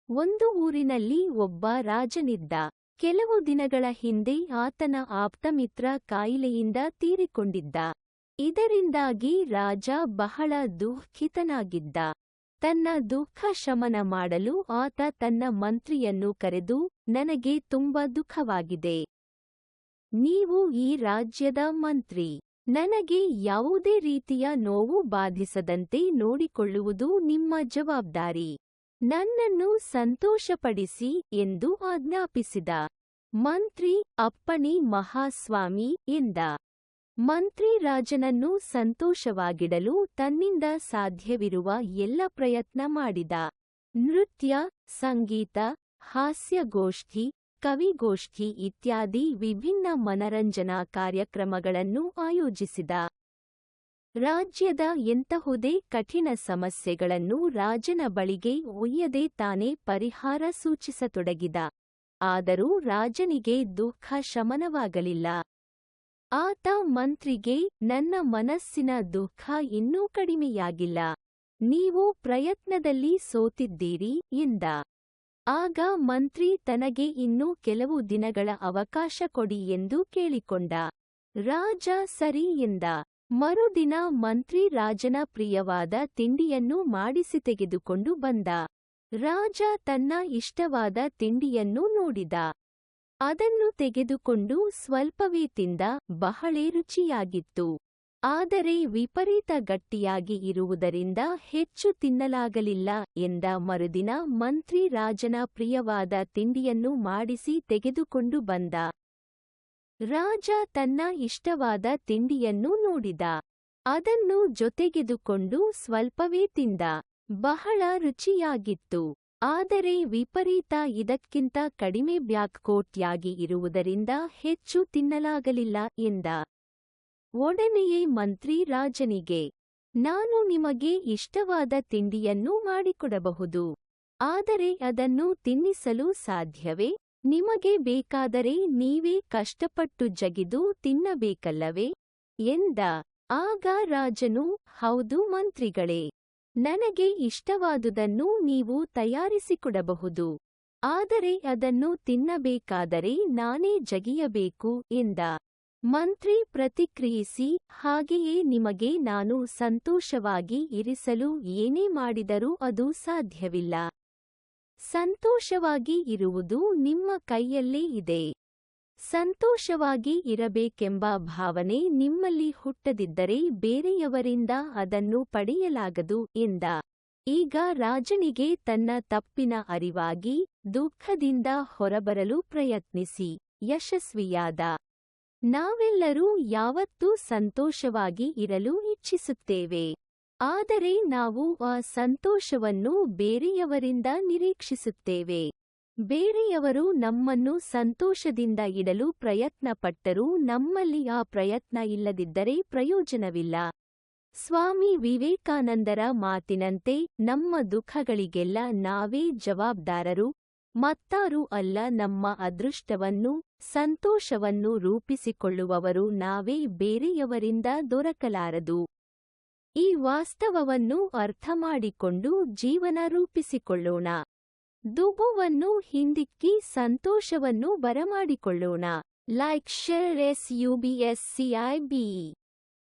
ಒಂದು ಊರಿನಲ್ಲಿ ಒಬ್ಬ ರಾಜನಿದ್ದ. ಕೆಲವು ದಿನಗಳ ಹಿಂದೆ ಆತನ ಆಪ್ತಮಿತ್ರ ಕಾಯಿಲೆಯಿಂದ ತೀರಿಕೊಂಡಿದ್ದ. ಇದರಿಂದಾಗಿ ರಾಜ ಬಹಳ ದುಃಖಿತನಾಗಿದ್ದ. ತನ್ನ ದುಃಖ ಶಮನ ಮಾಡಲು ಆತ ತನ್ನ ಮಂತ್ರಿಯನ್ನು ಕರೆದು, ನನಗೆ ತುಂಬ ದುಃಖವಾಗಿದೆ. ನೀವು ಈ ರಾಜ್ಯದ ಮಂತ್ರಿ. ನನಗೆ ಯಾವುದೇ ರೀತಿಯ ನೋವು ಬಾಧಿಸದಂತೆ ನೋಡಿಕೊಳ್ಳುವುದು ನಿಮ್ಮ ಜವಾಬ್ದಾರಿ. ನನ್ನನ್ನು ಸಂತೋಷಪಡಿಸಿ ಎಂದು ಆಜ್ಞಾಪಿಸಿದ. ಮಂತ್ರಿ ಅಪ್ಪಣೆ ಮಹಾಸ್ವಾಮಿ ಎಂದ. ಮಂತ್ರಿ ರಾಜನನ್ನು ಸಂತೋಷವಾಗಿಡಲು ತನ್ನಿಂದ ಸಾಧ್ಯವಿರುವ ಎಲ್ಲ ಪ್ರಯತ್ನ ಮಾಡಿದ. ನೃತ್ಯ, ಸಂಗೀತ, ಹಾಸ್ಯಗೋಷ್ಠಿ, ಕವಿಗೋಷ್ಠಿ ಇತ್ಯಾದಿ ವಿಭಿನ್ನ ಮನರಂಜನಾ ಕಾರ್ಯಕ್ರಮಗಳನ್ನು ಆಯೋಜಿಸಿದ. ರಾಜ್ಯದ ಎಂತಹುದೇ ಕಠಿಣ ಸಮಸ್ಯೆಗಳನ್ನು ರಾಜನ ಬಳಿಗೆ ಒಯ್ಯದೆ ತಾನೇ ಪರಿಹಾರ ಸೂಚಿಸತೊಡಗಿದ. ಆದರೂ ರಾಜನಿಗೆ ದುಃಖ ಶಮನವಾಗಲಿಲ್ಲ. ಆತ ಮಂತ್ರಿಗೆ, ನನ್ನ ಮನಸ್ಸಿನ ದುಃಖ ಇನ್ನೂ ಕಡಿಮೆಯಾಗಿಲ್ಲ. ನೀವು ಪ್ರಯತ್ನದಲ್ಲಿ ಸೋತಿದ್ದೀರಿ ಎಂದ. ಆಗ ಮಂತ್ರಿ ತನಗೆ ಇನ್ನೂ ಕೆಲವು ದಿನಗಳ ಅವಕಾಶ ಕೊಡಿ ಎಂದು ಕೇಳಿಕೊಂಡ. ರಾಜ ಸರಿ ಎಂದ. ಮರುದಿನ ಮಂತ್ರಿ ರಾಜನ ಪ್ರಿಯವಾದ ತಿಂಡಿಯನ್ನು ಮಾಡಿಸಿ ತೆಗೆದುಕೊಂಡು ಬಂದ. ರಾಜ ತನ್ನ ಇಷ್ಟವಾದ ತಿಂಡಿಯನ್ನು ನೋಡಿದ. ಅದನ್ನು ತೆಗೆದುಕೊಂಡು ಸ್ವಲ್ಪವೇ ತಿಂದ. ಬಹಳೇ ರುಚಿಯಾಗಿತ್ತು. ಆದರೆ ವಿಪರೀತ ಗಟ್ಟಿಯಾಗಿ ಇರುವುದರಿಂದ ಹೆಚ್ಚು ತಿನ್ನಲಾಗಲಿಲ್ಲ ಎಂದ. ಮರುದಿನ ಮಂತ್ರಿ ರಾಜನ ಪ್ರಿಯವಾದ ತಿಂಡಿಯನ್ನು ಮಾಡಿಸಿ ತೆಗೆದುಕೊಂಡು ಬಂದ. ರಾಜ ತನ್ನ ಇಷ್ಟವಾದ ತಿಂಡಿಯನ್ನು ನೋಡಿದ. ಅದನ್ನು ಜೊತೆಗೆದುಕೊಂಡು ಸ್ವಲ್ಪವೇ ತಿಂದ. ಬಹಳ ರುಚಿಯಾಗಿತ್ತು. ಆದರೆ ವಿಪರೀತ ಇದಕ್ಕಿಂತ ಕಡಿಮೆ ಬ್ಯಾಕ್ಕೋಟ್ಯಾಗಿ ಇರುವುದರಿಂದ ಹೆಚ್ಚು ತಿನ್ನಲಾಗಲಿಲ್ಲ ಎಂದ. ಒಡನೆಯೇ ಮಂತ್ರಿ ರಾಜನಿಗೆ, ನಾನು ನಿಮಗೆ ಇಷ್ಟವಾದ ತಿಂಡಿಯನ್ನು ಮಾಡಿಕೊಡಬಹುದು. ಆದರೆ ಅದನ್ನು ತಿನ್ನಿಸಲು ಸಾಧ್ಯವೇ? ನಿಮಗೆ ಬೇಕಾದರೆ ನೀವೇ ಕಷ್ಟಪಟ್ಟು ಜಗಿದು ತಿನ್ನಬೇಕಲ್ಲವೇ ಎಂದ. ಆಗ ರಾಜನು, ಹೌದು ಮಂತ್ರಿಗಳೇ, ನನಗೆ ಇಷ್ಟವಾದುದನ್ನು ನೀವು ತಯಾರಿಸಿಕೊಡಬಹುದು. ಆದರೆ ಅದನ್ನು ತಿನ್ನಬೇಕಾದರೆ ನಾನೇ ಜಗಿಯಬೇಕು ಎಂದ. ಮಂತ್ರಿ ಪ್ರತಿಕ್ರಿಯಿಸಿ, ಹಾಗೆಯೇ ನಿಮಗೆ ನಾನು ಸಂತೋಷವಾಗಿ ಇರಿಸಲು ಏನೇ ಮಾಡಿದರೂ ಅದು ಸಾಧ್ಯವಿಲ್ಲ. ಸಂತೋಷವಾಗಿ ಇರುವುದು ನಿಮ್ಮ ಕೈಯಲ್ಲೇ ಇದೆ. ಸಂತೋಷವಾಗಿ ಇರಬೇಕೆಂಬ ಭಾವನೆ ನಿಮ್ಮಲ್ಲಿ ಹುಟ್ಟದಿದ್ದರೆ ಬೇರೆಯವರಿಂದ ಅದನ್ನು ಪಡೆಯಲಾಗದು ಎಂದ. ಈಗ ರಾಜನಿಗೆ ತನ್ನ ತಪ್ಪಿನ ಅರಿವಾಗಿ ದುಃಖದಿಂದ ಹೊರಬರಲು ಪ್ರಯತ್ನಿಸಿ ಯಶಸ್ವಿಯಾದ. ನಾವೆಲ್ಲರೂ ಯಾವತ್ತೂ ಸಂತೋಷವಾಗಿ ಇರಲು ಇಚ್ಛಿಸುತ್ತೇವೆ. ಆದರೆ ನಾವು ಆ ಸಂತೋಷವನ್ನು ಬೇರೆಯವರಿಂದ ನಿರೀಕ್ಷಿಸುತ್ತೇವೆ. ಬೇರೆಯವರು ನಮ್ಮನ್ನು ಸಂತೋಷದಿಂದ ಇಡಲು ಪ್ರಯತ್ನಪಟ್ಟರೂ ನಮ್ಮಲ್ಲಿ ಆ ಪ್ರಯತ್ನ ಇಲ್ಲದಿದ್ದರೆ ಪ್ರಯೋಜನವಿಲ್ಲ. ಸ್ವಾಮಿ ವಿವೇಕಾನಂದರ ಮಾತಿನಂತೆ ನಮ್ಮ ದುಃಖಗಳಿಗೆಲ್ಲ ನಾವೇ ಜವಾಬ್ದಾರರು, ಮತ್ತಾರೂ ಅಲ್ಲ. ನಮ್ಮ ಅದೃಷ್ಟವನ್ನು, ಸಂತೋಷವನ್ನು ರೂಪಿಸಿಕೊಳ್ಳುವವರು ನಾವೇ, ಬೇರೆಯವರಿಂದ ದೊರಕಲಾರದು. ಈ ವಾಸ್ತವವನ್ನು ಅರ್ಥಮಾಡಿಕೊಂಡು ಜೀವನ ರೂಪಿಸಿಕೊಳ್ಳೋಣ. ದುಃಖವನ್ನು ಹಿಂದಿಕ್ಕಿ ಸಂತೋಷವನ್ನು ಬರಮಾಡಿಕೊಳ್ಳೋಣ. Like, share, SUBSCIB